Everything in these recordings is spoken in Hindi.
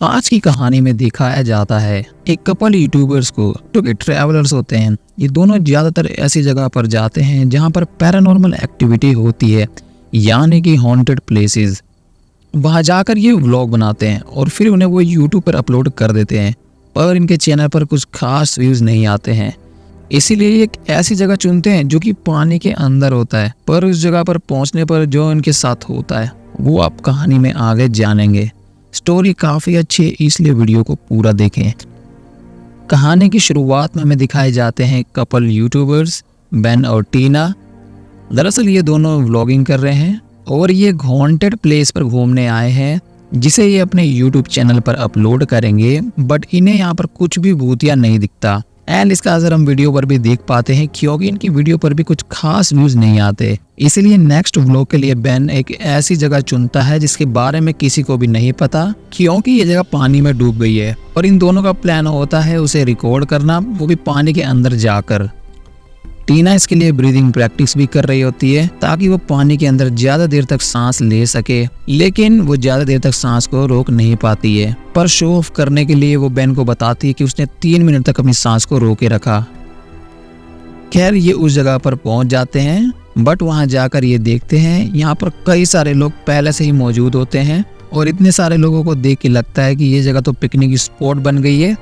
आज की कहानी में दिखाया जाता है एक कपल यूट्यूबर्स को जो कि ट्रैवलर्स होते हैं। ये दोनों ज्यादातर ऐसी जगह पर जाते हैं जहां पर पैरानॉर्मल एक्टिविटी होती है, यानी कि हॉन्टेड प्लेसेस। वहां जाकर ये व्लॉग बनाते हैं और फिर उन्हें वो यूट्यूब पर अपलोड कर देते हैं, पर इनके चैनल पर कुछ खास व्यूज नहीं आते हैं। इसीलिए ये एक ऐसी जगह चुनते हैं जो कि पानी के अंदर होता है। पर उस जगह पर पहुंचने पर जो इनके साथ होता है वो आप कहानी में आगे जानेंगे। स्टोरी काफ़ी अच्छी है, इसलिए वीडियो को पूरा देखें। कहानी की शुरुआत में हमें दिखाए जाते हैं कपल यूट्यूबर्स बेन और टीना। दरअसल ये दोनों व्लॉगिंग कर रहे हैं और ये हॉन्टेड प्लेस पर घूमने आए हैं जिसे ये अपने यूट्यूब चैनल पर अपलोड करेंगे। बट इन्हें यहाँ पर कुछ भी भूतिया नहीं दिखता एंड इसका असर हम वीडियो पर भी देख पाते हैं क्योंकि इनकी वीडियो पर भी कुछ खास व्यूज नहीं आते। इसीलिए नेक्स्ट व्लॉग के लिए बेन एक ऐसी जगह चुनता है जिसके बारे में किसी को भी नहीं पता क्योंकि ये जगह पानी में डूब गई है। और इन दोनों का प्लान होता है उसे रिकॉर्ड करना, वो भी पानी के अंदर जाकर। टीना इसके लिए ब्रीदिंग प्रैक्टिस भी कर रही होती है ताकि वो पानी के अंदर ज्यादा देर तक सांस ले सके, लेकिन वो ज्यादा देर तक सांस को रोक नहीं पाती है। पर शो ऑफ करने के लिए वो बेन को बताती है कि उसने 3 मिनट तक अपनी सांस को रोके रखा। खैर ये उस जगह पर पहुंच जाते हैं, बट वहां जाकर ये देखते हैं यहाँ पर कई सारे लोग पहले से ही मौजूद होते हैं और इतने सारे लोगों को देख के लगता है कि ये जगह तो पिकनिक स्पॉट बन गई है।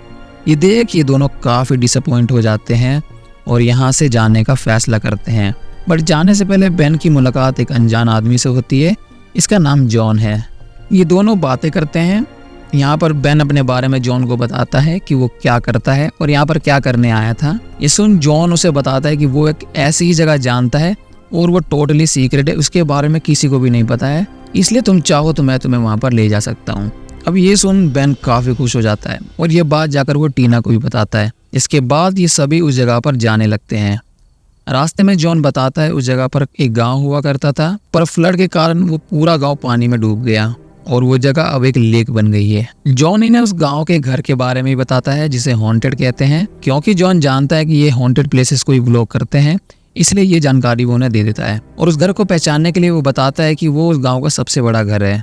ये देख ये दोनों काफी डिसअपॉइंट हो जाते हैं और यहाँ से जाने का फैसला करते हैं। बट जाने से पहले बेन की मुलाकात एक अनजान आदमी से होती है। इसका नाम जॉन है। ये दोनों बातें करते हैं। यहाँ पर बेन अपने बारे में जॉन को बताता है कि वो क्या करता है और यहाँ पर क्या करने आया था। ये सुन जॉन उसे बताता है कि वो एक ऐसी ही जगह जानता है और वो टोटली सीक्रेट है, उसके बारे में किसी को भी नहीं पता है, इसलिए तुम चाहो तो मैं तुम्हें वहाँ पर ले जा सकता हूँ। अब ये सुन बेन काफी खुश हो जाता है और ये बात जाकर वो टीना को भी बताता है। इसके बाद ये सभी उस जगह पर जाने लगते हैं। रास्ते में जॉन बताता है उस जगह पर एक गांव हुआ करता था, पर फ्लड के कारण वो पूरा गांव पानी में डूब गया और वो जगह अब एक लेक बन गई है। जॉन इन्हें उस गांव के घर के बारे में बताता है जिसे हॉन्टेड कहते हैं, क्योंकि जॉन जानता है कि ये हॉन्टेड प्लेसेस को व्लॉग करते हैं, इसलिए ये जानकारी वो उन्हें दे देता है। और उस घर को पहचानने के लिए वो बताता है कि वो उस गाँव का सबसे बड़ा घर है।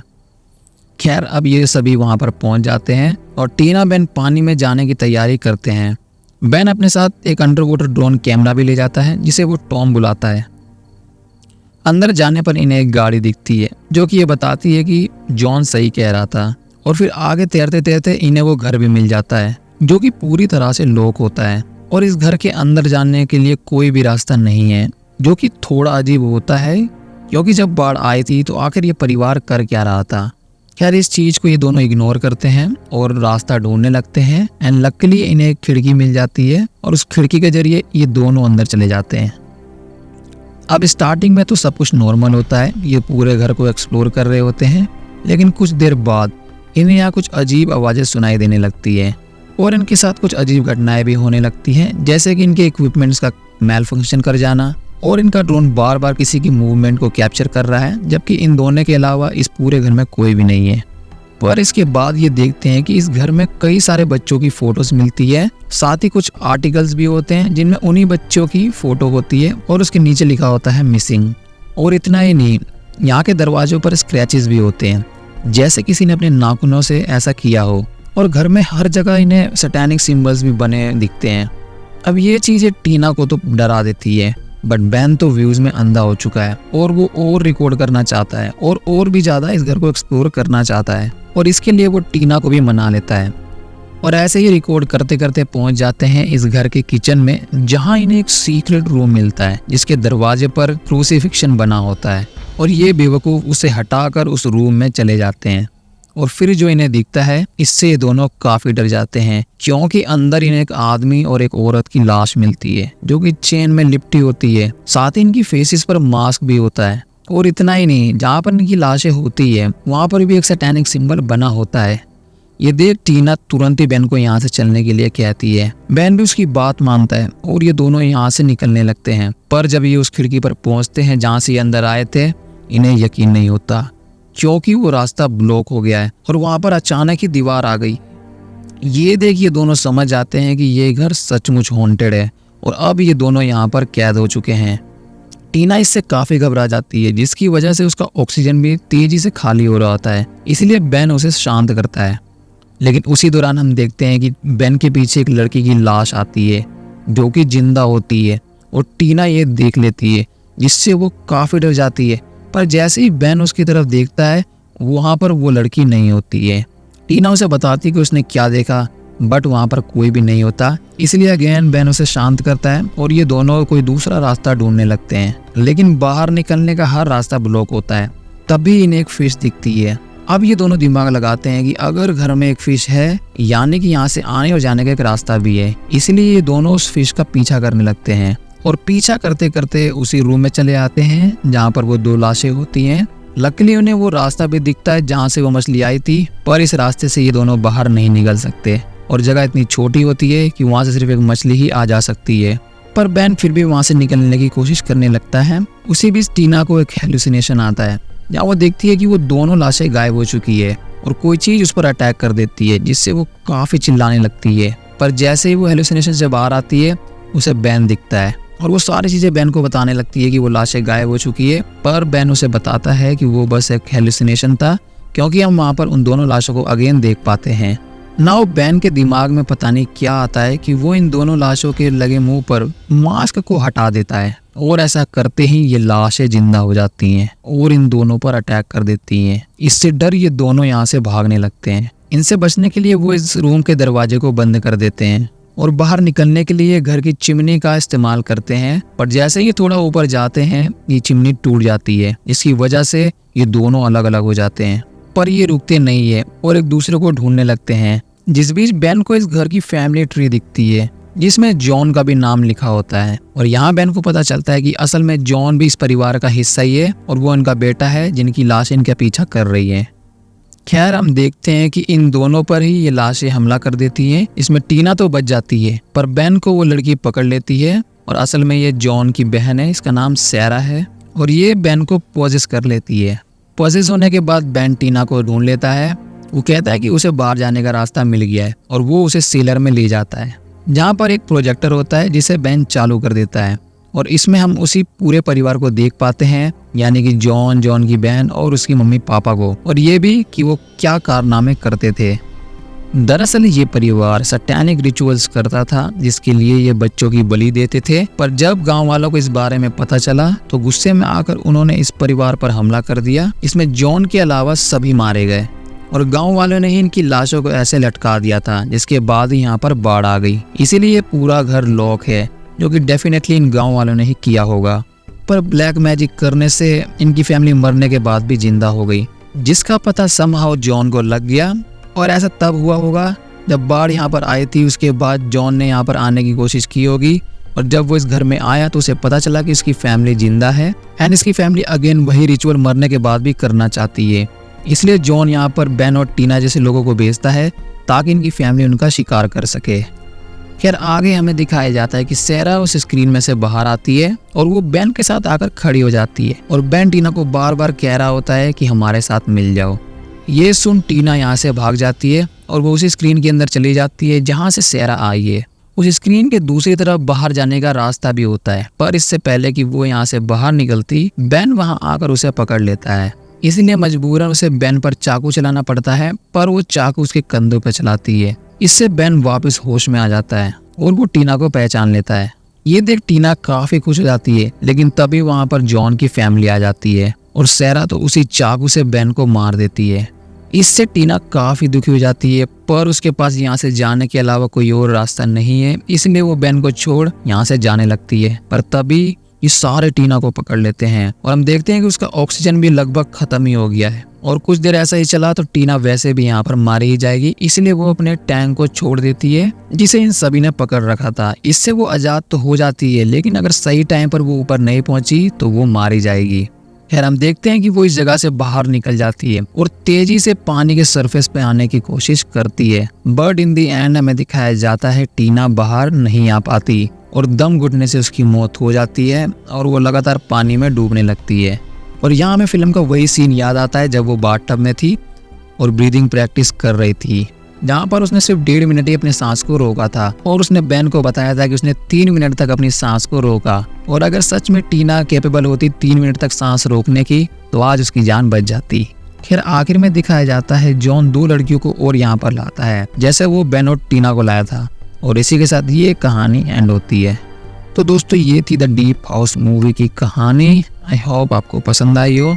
खैर अब ये सभी वहां पर पहुंच जाते हैं और टीना बेन पानी में जाने की तैयारी करते हैं। बेन अपने साथ एक अंडर वाटर ड्रोन कैमरा भी ले जाता है जिसे वो टॉम बुलाता है। अंदर जाने पर इन्हें एक गाड़ी दिखती है जो कि ये बताती है कि जॉन सही कह रहा था। और फिर आगे तैरते तैरते इन्हें वो घर भी मिल जाता है जो कि पूरी तरह से लॉक होता है और इस घर के अंदर जाने के लिए कोई भी रास्ता नहीं है, जो कि थोड़ा अजीब होता है क्योंकि जब बाढ़ आई थी तो आखिर ये परिवार कर क्या रहा था। खैर इस चीज को ये दोनों इग्नोर करते हैं और रास्ता ढूंढने लगते हैं एंड लकीली इन्हें एक खिड़की मिल जाती है और उस खिड़की के जरिए ये दोनों अंदर चले जाते हैं। अब स्टार्टिंग में तो सब कुछ नॉर्मल होता है, ये पूरे घर को एक्सप्लोर कर रहे होते हैं, लेकिन कुछ देर बाद इन्हें यहाँ कुछ अजीब आवाजें सुनाई देने लगती है और इनके साथ कुछ अजीब घटनाएं भी होने लगती हैं, जैसे कि इनके इक्विपमेंट्स का मैल फंक्शन कर जाना और इनका ड्रोन बार बार किसी की मूवमेंट को कैप्चर कर रहा है, जबकि इन दोनों के अलावा इस पूरे घर में कोई भी नहीं है। पर इसके बाद ये देखते हैं कि इस घर में कई सारे बच्चों की फोटोज मिलती है, साथ ही कुछ आर्टिकल्स भी होते हैं जिनमें उन्हीं बच्चों की फोटो होती है और उसके नीचे लिखा होता है मिसिंग। और इतना ही नहीं, यहाँ के दरवाजों पर स्क्रैचेस भी होते हैं, जैसे किसी ने अपने नाखूनों से ऐसा किया हो। और घर में हर जगह इन्हें सैटेनिक सिंबल्स भी बने दिखते हैं। अब ये चीजें टीना को तो डरा देती है, बट बेन तो व्यूज में अंधा हो चुका है और वो और रिकॉर्ड करना चाहता है और भी ज्यादा इस घर को एक्सप्लोर करना चाहता है और इसके लिए वो टीना को भी मना लेता है। और ऐसे ही रिकॉर्ड करते करते पहुंच जाते हैं इस घर के किचन में, जहां इन्हें एक सीक्रेट रूम मिलता है जिसके दरवाजे पर क्रूसिफिक्शन बना होता है। और ये बेवकूफ उसे हटाकर उस रूम में चले जाते हैं और फिर जो इन्हें दिखता है इससे ये दोनों काफी डर जाते हैं, क्योंकि अंदर इन्हें एक आदमी और एक औरत की लाश मिलती है जो कि चेन में लिपटी होती है, साथ ही इनकी फेसेस पर मास्क भी होता है। और इतना ही नहीं, जहाँ पर इनकी लाशें होती है वहां पर भी एक सैटेनिक सिंबल बना होता है। ये देख टीना तुरंत ही बेन को यहाँ से चलने के लिए कहती है। बेन भी उसकी बात मानता है और ये दोनों यहाँ से निकलने लगते हैं। पर जब ये उस खिड़की पर पहुंचते हैं जहाँ से ये अंदर आए थे, इन्हें यकीन नहीं होता क्योंकि वो रास्ता ब्लॉक हो गया है और वहां पर अचानक ही दीवार आ गई। ये देखिए दोनों समझ जाते हैं कि ये घर सचमुच हॉन्टेड है और अब ये दोनों यहाँ पर कैद हो चुके हैं। टीना इससे काफी घबरा जाती है, जिसकी वजह से उसका ऑक्सीजन भी तेजी से खाली हो रहा होता है, इसलिए बेन उसे शांत करता है। लेकिन उसी दौरान हम देखते हैं कि बेन के पीछे एक लड़की की लाश आती है जो कि जिंदा होती है और टीना ये देख लेती है, जिससे वो काफ़ी डर जाती है। पर जैसे ही बेन उसकी तरफ देखता है वहाँ पर वो लड़की नहीं होती है। टीना उसे बताती है कि उसने क्या देखा, बट वहाँ पर कोई भी नहीं होता। इसलिए अगेन बेन उसे शांत करता है और ये दोनों कोई दूसरा रास्ता ढूंढने लगते हैं, लेकिन बाहर निकलने का हर रास्ता ब्लॉक होता है। तभी इन्हें एक फिश दिखती है। अब ये दोनों दिमाग लगाते हैं कि अगर घर में एक फिश है यानी कि यहाँ से आने और जाने का एक रास्ता भी है। इसलिए ये दोनों उस फिश का पीछा करने लगते हैं और पीछा करते करते उसी रूम में चले आते हैं जहाँ पर वो 2 लाशें होती हैं। लकीली उन्हें वो रास्ता भी दिखता है जहाँ से वो मछली आई थी, पर इस रास्ते से ये दोनों बाहर नहीं निकल सकते और जगह इतनी छोटी होती है कि वहाँ से सिर्फ एक मछली ही आ जा सकती है। पर बेन फिर भी वहाँ से निकलने की कोशिश करने लगता है। उसी बीच टीना को एक हेलुसिनेशन आता है जहाँ वो देखती है कि वो दोनों लाशें गायब हो चुकी है और कोई चीज उस पर अटैक कर देती है, जिससे वो काफी चिल्लाने लगती है। पर जैसे ही वो हेलुसिनेशन से बाहर आती है उसे बेन दिखता है और वो सारी चीजें बेन को बताने लगती है कि वो लाशें गायब हो चुकी है। पर बेन उसे बताता है कि वो बस एक हेलुसिनेशन था, क्योंकि हम वहाँ पर उन दोनों लाशों को अगेन देख पाते हैं। नाउ बेन के दिमाग में पता नहीं क्या आता है कि वो इन दोनों लाशों के लगे मुंह पर मास्क को हटा देता है और ऐसा करते ही ये लाशें जिंदा हो जाती हैं और इन दोनों पर अटैक कर देती हैं। इससे डर ये दोनों यहाँ से भागने लगते हैं। इनसे बचने के लिए वो इस रूम के दरवाजे को बंद कर देते हैं और बाहर निकलने के लिए घर की चिमनी का इस्तेमाल करते हैं। पर जैसे ही थोड़ा ऊपर जाते हैं ये चिमनी टूट जाती है, इसकी वजह से ये दोनों अलग अलग हो जाते हैं। पर ये रुकते नहीं है और एक दूसरे को ढूंढने लगते हैं। जिस बीच बेन को इस घर की फैमिली ट्री दिखती है जिसमें जॉन का भी नाम लिखा होता है और यहाँ बेन को पता चलता है कि असल में जॉन भी इस परिवार का हिस्सा ही है और वो इनका बेटा है जिनकी लाशें इनका पीछा कर रही है। खैर हम देखते हैं कि इन दोनों पर ही ये लाशें हमला कर देती हैं। इसमें टीना तो बच जाती है पर बेन को वो लड़की पकड़ लेती है और असल में ये जॉन की बहन है, इसका नाम सैरा है और ये बेन को पॉजेस कर लेती है। पॉजेस होने के बाद बेन टीना को ढूंढ लेता है। वो कहता है कि उसे बाहर जाने का रास्ता मिल गया है और वो उसे सेलर में ले जाता है जहाँ पर एक प्रोजेक्टर होता है जिसे बेन चालू कर देता है और इसमें हम उसी पूरे परिवार को देख पाते हैं, यानी कि जॉन, जॉन की बहन और उसकी मम्मी पापा को, और ये भी कि वो क्या कारनामे करते थे। दरअसल ये परिवार सैटेनिक रिचुअल्स करता था जिसके लिए ये बच्चों की बलि देते थे। पर जब गांव वालों को इस बारे में पता चला तो गुस्से में आकर उन्होंने इस परिवार पर हमला कर दिया। इसमें जॉन के अलावा सभी मारे गए और गांव वालों ने ही इनकी लाशों को ऐसे लटका दिया था, जिसके बाद ही यहाँ पर बाढ़ आ गई। इसीलिए पूरा घर लॉक है, जो कि डेफिनेटली इन गांव वालों ने ही किया होगा। पर ब्लैक मैजिक करने से इनकी फैमिली मरने के बाद भी जिंदा हो गई, जिसका पता समहाउ जॉन को लग गया। और ऐसा तब हुआ होगा जब बाढ़ यहाँ पर आई थी। उसके बाद जॉन ने यहाँ पर आने की कोशिश की होगी और जब वो इस घर में आया तो उसे पता चला कि इसकी फैमिली जिंदा है एंड इसकी फैमिली अगेन वही रिचुअल मरने के बाद भी करना चाहती है। इसलिए जॉन यहाँ पर बेन और टीना जैसे लोगों को भेजता है ताकि इनकी फैमिली उनका शिकार कर सके। खैर आगे हमें दिखाया जाता है कि सैरा उस स्क्रीन में से बाहर आती है और वो बेन के साथ आकर खड़ी हो जाती है और बेन टीना को बार बार कह रहा होता है कि हमारे साथ मिल जाओ। ये सुन टीना यहाँ से भाग जाती है और वो उसी स्क्रीन के अंदर चली जाती है जहाँ से सैरा आई है। उस स्क्रीन के दूसरी तरफ बाहर जाने का रास्ता भी होता है, पर इससे पहले कि वो यहाँ से बाहर निकलती बेन वहाँ आकर उसे पकड़ लेता है। इसलिए मजबूरन उसे बेन पर चाकू चलाना पड़ता है, पर वो चाकू उसके कंधों पर चलाती है। इससे बेन वापस होश में आ जाता है और वो टीना को पहचान लेता है। ये देख टीना काफी खुश हो जाती है, लेकिन तभी वहाँ पर जॉन की फैमिली आ जाती है और सैरा तो उसी चाकू से बेन को मार देती है। इससे टीना काफी दुखी हो जाती है, पर उसके पास यहाँ से जाने के अलावा कोई और रास्ता नहीं है, इसलिए वो बेन को छोड़ यहाँ से जाने लगती है। पर तभी ये सारे टीना को पकड़ लेते हैं और हम देखते हैं कि उसका ऑक्सीजन भी लगभग खत्म ही हो गया है और कुछ देर ऐसा ही चला तो टीना वैसे भी यहाँ पर मारी ही जाएगी। इसलिए वो अपने टैंक को छोड़ देती है जिसे इन सभी ने पकड़ रखा था। इससे वो आजाद तो हो जाती है, लेकिन अगर सही टाइम पर वो ऊपर नहीं पहुंची तो वो मारी जाएगी। खैर हम देखते हैं कि वो इस जगह से बाहर निकल जाती है और तेजी से पानी के सरफेस पे आने की कोशिश करती है, बट इन दी एंड हमें दिखाया जाता है टीना बाहर नहीं आ पाती और दम घुटने से उसकी मौत हो जाती है और वो लगातार पानी में डूबने लगती है। और यहाँ हमें फिल्म का वही सीन याद आता है जब वो बाथटब में थी और ब्रीदिंग प्रैक्टिस कर रही थी, जहाँ पर उसने सिर्फ 1.5 मिनट ही अपनी सांस को रोका था और उसने बेन को बताया था कि उसने 3 मिनट तक अपनी सांस को रोका। और अगर सच में टीना कैपेबल होती 3 मिनट तक सांस रोकने की तो आज उसकी जान बच जाती। खैर आखिर में दिखाया जाता है जॉन 2 लड़कियों को और यहाँ पर लाता है, जैसे वो बेन और टीना को लाया था, और इसी के साथ ये कहानी एंड होती है। तो दोस्तों ये थी द डीप हाउस मूवी की कहानी। आई होप आपको पसंद आई हो।